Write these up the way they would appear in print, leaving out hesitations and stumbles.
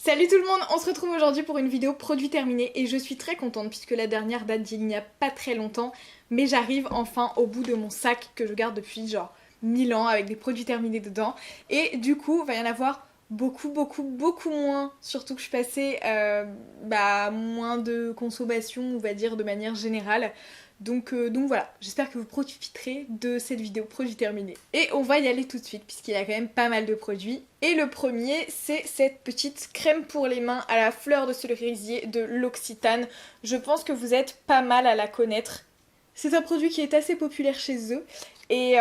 Salut tout le monde, on se retrouve aujourd'hui pour une vidéo produit terminé et je suis très contente puisque la dernière date d'il n'y a pas très longtemps, mais j'arrive enfin au bout de mon sac que je garde depuis genre 1000 ans avec des produits terminés dedans et du coup il va y en avoir beaucoup moins, surtout que je suis passée moins de consommation on va dire de manière générale. Donc voilà, j'espère que vous profiterez de cette vidéo produit terminé. Et on va y aller tout de suite puisqu'il y a quand même pas mal de produits. Et le premier, c'est cette petite crème pour les mains à la fleur de cerisier de l'Occitane. Je pense que vous êtes pas mal à la connaître. C'est un produit qui est assez populaire chez eux. Et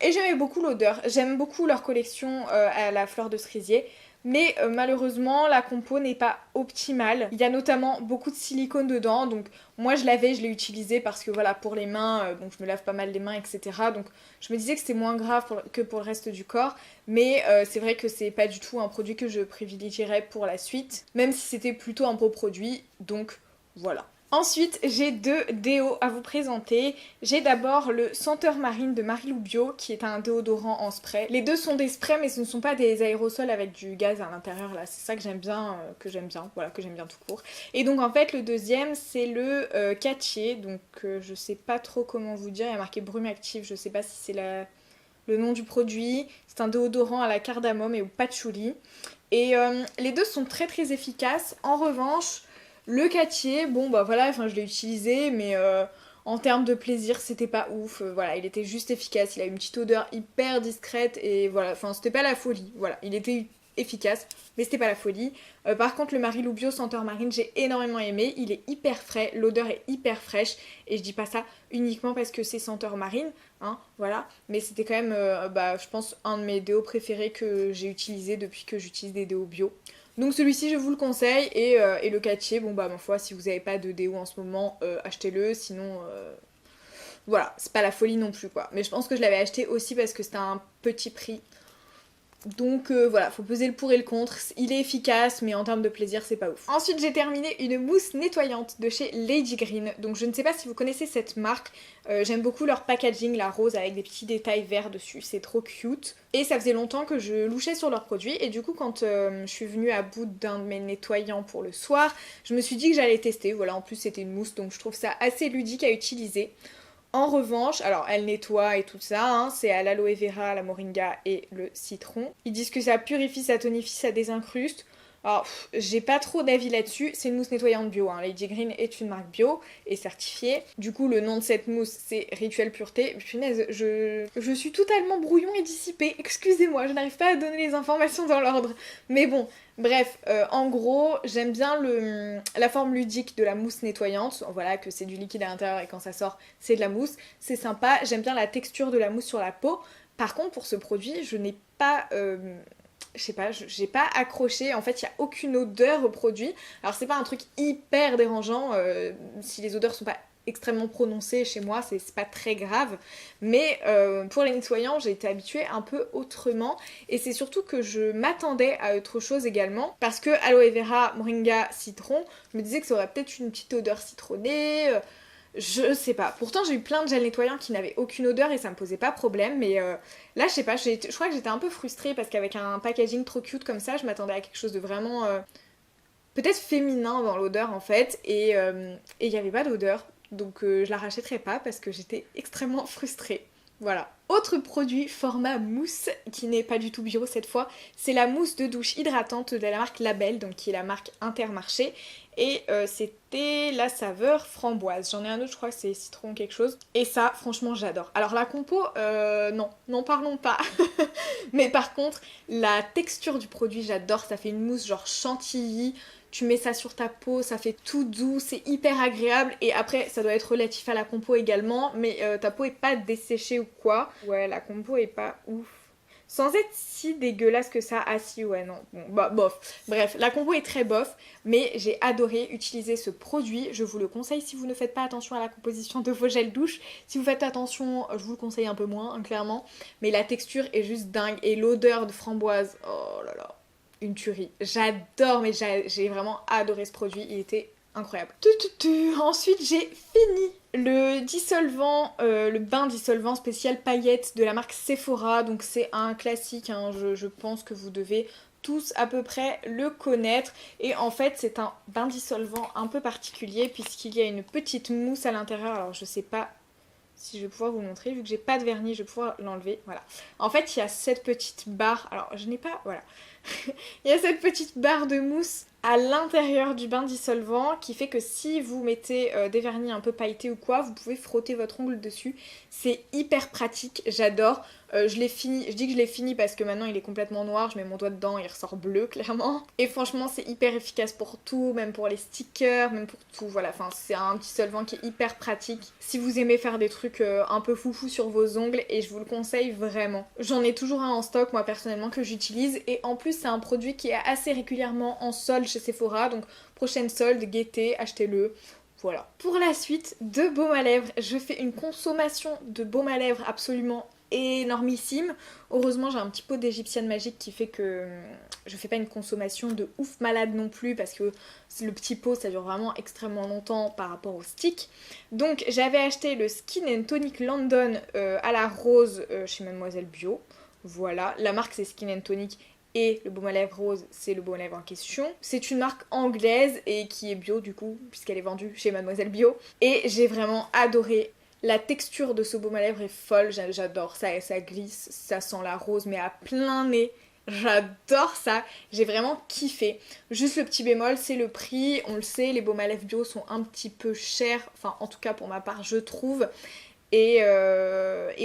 j'aimais beaucoup l'odeur. J'aime beaucoup leur collection à la fleur de cerisier. Mais malheureusement, la compo n'est pas optimale. Il y a notamment beaucoup de silicone dedans. Donc moi, je l'ai utilisé parce que voilà, pour les mains, donc je me lave pas mal les mains, etc. Donc je me disais que c'était moins grave que pour le reste du corps. Mais c'est vrai que c'est pas du tout un produit que je privilégierais pour la suite. Même si c'était plutôt un beau produit. Donc voilà. Ensuite, j'ai deux déos à vous présenter. J'ai d'abord le Senteur Marine de Marilou Bio, qui est un déodorant en spray. Les deux sont des sprays, mais ce ne sont pas des aérosols avec du gaz à l'intérieur, là. C'est ça que j'aime bien, voilà, que j'aime bien tout court. Et donc, en fait, le deuxième, c'est le Cattier. Donc, je sais pas trop comment vous dire. Il y a marqué brume active, je sais pas si c'est le nom du produit. C'est un déodorant à la cardamome et au patchouli. Et les deux sont très efficaces. En revanche, le Cattier, bon bah voilà, enfin je l'ai utilisé, mais en termes de plaisir, c'était pas ouf. Voilà, il était juste efficace, il a une petite odeur hyper discrète et voilà, enfin c'était pas la folie. Voilà, il était efficace, mais c'était pas la folie. Par contre, le Marilou Bio Senteur Marine, j'ai énormément aimé. Il est hyper frais, l'odeur est hyper fraîche, et je dis pas ça uniquement parce que c'est Senteur Marine, hein, voilà. Mais c'était quand même, je pense, un de mes déos préférés que j'ai utilisé depuis que j'utilise des déos bio. Donc celui-ci je vous le conseille et le Cattier, bon bah ma foi si vous n'avez pas de déo en ce moment achetez-le, sinon voilà, c'est pas la folie non plus quoi. Mais je pense que je l'avais acheté aussi parce que c'était un petit prix. Donc voilà, faut peser le pour et le contre. Il est efficace, mais en termes de plaisir, c'est pas ouf. Ensuite, j'ai terminé une mousse nettoyante de chez Lady Green. Donc je ne sais pas si vous connaissez cette marque. J'aime beaucoup leur packaging, la rose avec des petits détails verts dessus. C'est trop cute. Et ça faisait longtemps que je louchais sur leurs produits. Et du coup, quand je suis venue à bout d'un de mes nettoyants pour le soir, je me suis dit que j'allais tester. Voilà, en plus c'était une mousse, donc je trouve ça assez ludique à utiliser. En revanche, alors elle nettoie et tout ça, hein, c'est à l'aloe vera, la moringa et le citron. Ils disent que ça purifie, ça tonifie, ça désincruste. Alors, j'ai pas trop d'avis là-dessus, c'est une mousse nettoyante bio, hein. Lady Green est une marque bio et certifiée. Du coup, le nom de cette mousse, c'est Rituel Pureté. Punaise, je suis totalement brouillon et dissipée, excusez-moi, je n'arrive pas à donner les informations dans l'ordre. Mais bon, bref, en gros, j'aime bien la forme ludique de la mousse nettoyante. Voilà, que c'est du liquide à l'intérieur et quand ça sort, c'est de la mousse. C'est sympa, j'aime bien la texture de la mousse sur la peau. Par contre, pour ce produit, je n'ai pas... je sais pas, j'ai pas accroché, en fait il n'y a aucune odeur au produit. Alors c'est pas un truc hyper dérangeant, si les odeurs sont pas extrêmement prononcées chez moi, c'est pas très grave. Mais pour les nettoyants, j'ai été habituée un peu autrement. Et c'est surtout que je m'attendais à autre chose également. Parce que aloe vera, moringa, citron, je me disais que ça aurait peut-être une petite odeur citronnée. Je sais pas. Pourtant, j'ai eu plein de gels nettoyants qui n'avaient aucune odeur et ça me posait pas problème. Mais là, je sais pas, je crois que j'étais un peu frustrée parce qu'avec un packaging trop cute comme ça, je m'attendais à quelque chose de vraiment peut-être féminin dans l'odeur en fait. Et il n'y avait pas d'odeur. Donc je la rachèterai pas parce que j'étais extrêmement frustrée. Voilà. Autre produit format mousse qui n'est pas du tout bio cette fois, c'est la mousse de douche hydratante de la marque Label, donc qui est la marque Intermarché. Et c'était la saveur framboise. J'en ai un autre, je crois que c'est citron quelque chose. Et ça, franchement, j'adore. Alors la compo, non, n'en parlons pas. Mais par contre, la texture du produit, j'adore. Ça fait une mousse genre chantilly. Tu mets ça sur ta peau, ça fait tout doux, c'est hyper agréable. Et après, ça doit être relatif à la compo également, mais ta peau est pas desséchée ou quoi. Ouais, la compo est pas ouf. Sans être si dégueulasse que ça, ah si, ouais, non, bon, bah bof. Bref, la compo est très bof, mais j'ai adoré utiliser ce produit. Je vous le conseille si vous ne faites pas attention à la composition de vos gels douche. Si vous faites attention, je vous le conseille un peu moins, hein, clairement. Mais la texture est juste dingue et l'odeur de framboise, oh là là. Une tuerie. J'adore, mais j'ai vraiment adoré ce produit. Il était incroyable. Ensuite, j'ai fini le dissolvant, le bain dissolvant spécial paillettes de la marque Sephora. Donc c'est un classique, hein. Je pense que vous devez tous à peu près le connaître. Et en fait c'est un bain dissolvant un peu particulier puisqu'il y a une petite mousse à l'intérieur. Alors je sais pas si je vais pouvoir vous montrer, vu que j'ai pas de vernis, je vais pouvoir l'enlever. Voilà. En fait, il y a cette petite barre. Alors, je n'ai pas. Voilà. Il y a cette petite barre de mousse à l'intérieur du bain dissolvant qui fait que si vous mettez des vernis un peu pailletés ou quoi, vous pouvez frotter votre ongle dessus. C'est hyper pratique, j'adore. Je l'ai fini, je dis que je l'ai fini parce que maintenant il est complètement noir, je mets mon doigt dedans, il ressort bleu clairement. Et franchement c'est hyper efficace pour tout, même pour les stickers, même pour tout, voilà. Enfin c'est un dissolvant qui est hyper pratique si vous aimez faire des trucs un peu foufou sur vos ongles, et je vous le conseille vraiment. J'en ai toujours un en stock moi personnellement que j'utilise, et en plus c'est un produit qui est assez régulièrement en solde chez Sephora, donc prochaine solde, guettez, achetez-le. Voilà. Pour la suite de baume à lèvres, je fais une consommation de baume à lèvres absolument énormissime. Heureusement j'ai un petit pot d'égyptienne magique qui fait que je fais pas une consommation de ouf malade non plus, parce que le petit pot ça dure vraiment extrêmement longtemps par rapport au stick. Donc j'avais acheté le Skin and Tonic London à la rose chez Mademoiselle Bio. Voilà, la marque c'est Skin and Tonic et le baume à lèvres rose c'est le baume à lèvres en question. C'est une marque anglaise et qui est bio du coup puisqu'elle est vendue chez Mademoiselle Bio, et j'ai vraiment adoré. La texture de ce baume à lèvres est folle, j'adore ça, ça glisse, ça sent la rose mais à plein nez. J'adore ça, j'ai vraiment kiffé. Juste le petit bémol, c'est le prix. On le sait, les baumes à lèvres bio sont un petit peu chers, enfin en tout cas pour ma part je trouve. Et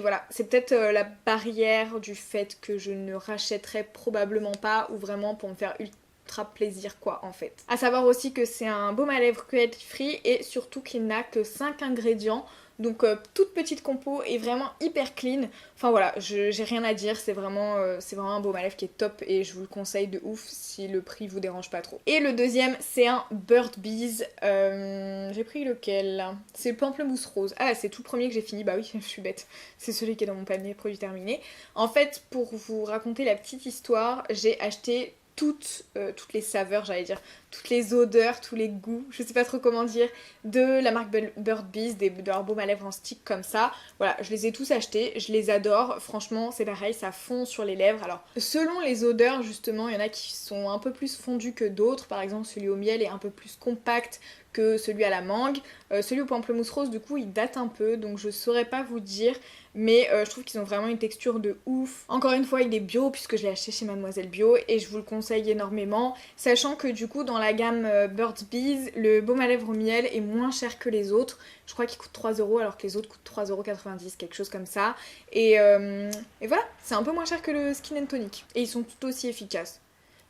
voilà, c'est peut-être la barrière du fait que je ne rachèterai probablement pas, ou vraiment pour me faire ultra plaisir quoi en fait. À savoir aussi que c'est un baume à lèvres cruelty free et surtout qu'il n'a que 5 ingrédients. Donc toute petite compo et vraiment hyper clean. Enfin voilà, j'ai rien à dire, c'est vraiment un baume à lèvres qui est top et je vous le conseille de ouf si le prix vous dérange pas trop. Et le deuxième c'est un Burt's Bees. J'ai pris lequel? C'est le pamplemousse rose. Ah c'est tout le premier que j'ai fini, bah oui je suis bête. C'est celui qui est dans mon panier produit terminé. En fait pour vous raconter la petite histoire, j'ai acheté toutes les saveurs, j'allais dire, toutes les odeurs, tous les goûts, je sais pas trop comment dire, de la marque Burt's Bees, de leurs baumes à lèvres en stick comme ça. Voilà, je les ai tous achetés, je les adore, franchement c'est pareil, ça fond sur les lèvres. Alors, selon les odeurs justement, il y en a qui sont un peu plus fondus que d'autres, par exemple celui au miel est un peu plus compact que celui à la mangue. Celui au pamplemousse rose du coup il date un peu, donc je saurais pas vous dire, mais je trouve qu'ils ont vraiment une texture de ouf. Encore une fois il est bio puisque je l'ai acheté chez Mademoiselle Bio et je vous le conseille énormément, sachant que du coup dans la gamme Burt's Bees, le baume à lèvres au miel est moins cher que les autres. Je crois qu'il coûte 3€ alors que les autres coûtent 3,90€, quelque chose comme ça. Et voilà, c'est un peu moins cher que le Skin and Tonic. Et ils sont tout aussi efficaces.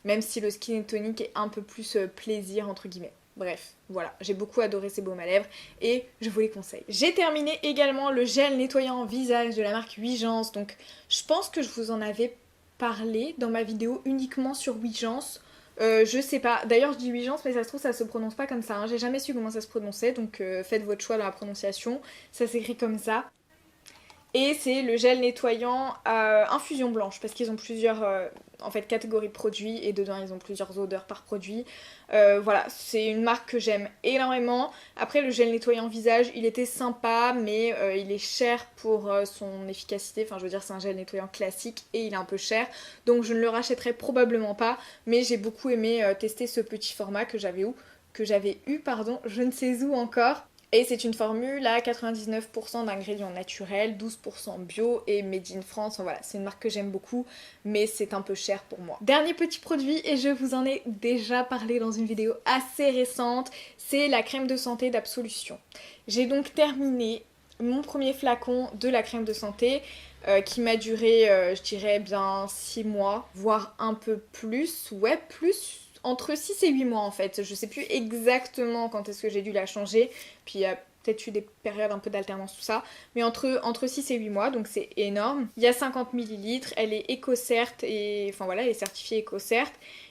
Même si le Skin and Tonic est un peu plus plaisir entre guillemets. Bref, voilà, j'ai beaucoup adoré ces baumes à lèvres et je vous les conseille. J'ai terminé également le gel nettoyant visage de la marque Ouijance. Donc je pense que je vous en avais parlé dans ma vidéo uniquement sur Ouijance. Je sais pas, d'ailleurs je dis Ouijance mais ça se trouve ça se prononce pas comme ça, hein. J'ai jamais su comment ça se prononçait, donc faites votre choix dans la prononciation, ça s'écrit comme ça. Et c'est le gel nettoyant infusion blanche parce qu'ils ont plusieurs en fait catégories de produits et dedans ils ont plusieurs odeurs par produit. Voilà, c'est une marque que j'aime énormément. Après le gel nettoyant visage il était sympa mais il est cher pour son efficacité. Enfin je veux dire c'est un gel nettoyant classique et il est un peu cher. Donc je ne le rachèterai probablement pas, mais j'ai beaucoup aimé tester ce petit format que j'avais eu, je ne sais où encore. Et c'est une formule à 99% d'ingrédients naturels, 12% bio et made in France. Voilà, c'est une marque que j'aime beaucoup, mais c'est un peu cher pour moi. Dernier petit produit, et je vous en ai déjà parlé dans une vidéo assez récente, c'est la crème de santé d'Absolution. J'ai donc terminé mon premier flacon de la crème de santé qui m'a duré, je dirais bien 6 mois, voire un peu plus, ouais plus. Entre 6 et 8 mois en fait, je sais plus exactement quand est-ce que j'ai dû la changer, puis il y a peut-être eu des périodes un peu d'alternance tout ça, mais entre 6 et 8 mois, donc c'est énorme. Il y a 50 ml, elle est EcoCert, et enfin voilà, elle est certifiée EcoCert.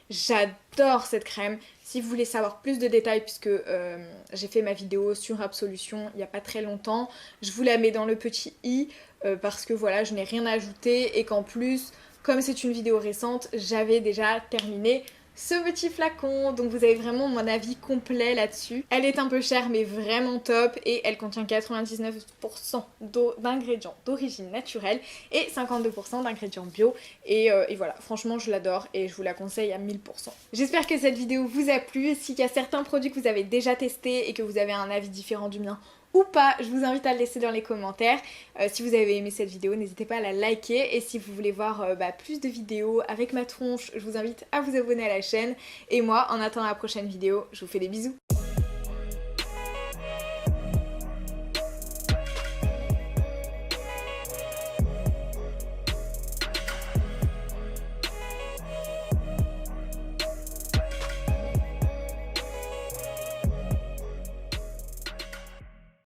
J'adore cette crème. Si vous voulez savoir plus de détails, puisque j'ai fait ma vidéo sur Absolution il n'y a pas très longtemps, je vous la mets dans le petit i, parce que voilà, je n'ai rien ajouté, et qu'en plus, comme c'est une vidéo récente, j'avais déjà terminé ce petit flacon. Donc vous avez vraiment mon avis complet là-dessus. Elle est un peu chère mais vraiment top et elle contient 99% d'ingrédients d'origine naturelle et 52% d'ingrédients bio et voilà, franchement je l'adore et je vous la conseille à 1000%. J'espère que cette vidéo vous a plu. S'il y a certains produits que vous avez déjà testés et que vous avez un avis différent du mien ou pas, je vous invite à le laisser dans les commentaires. Si vous avez aimé cette vidéo, n'hésitez pas à la liker et si vous voulez voir plus de vidéos avec ma tronche, je vous invite à vous abonner à la chaîne et moi, en attendant la prochaine vidéo, je vous fais des bisous.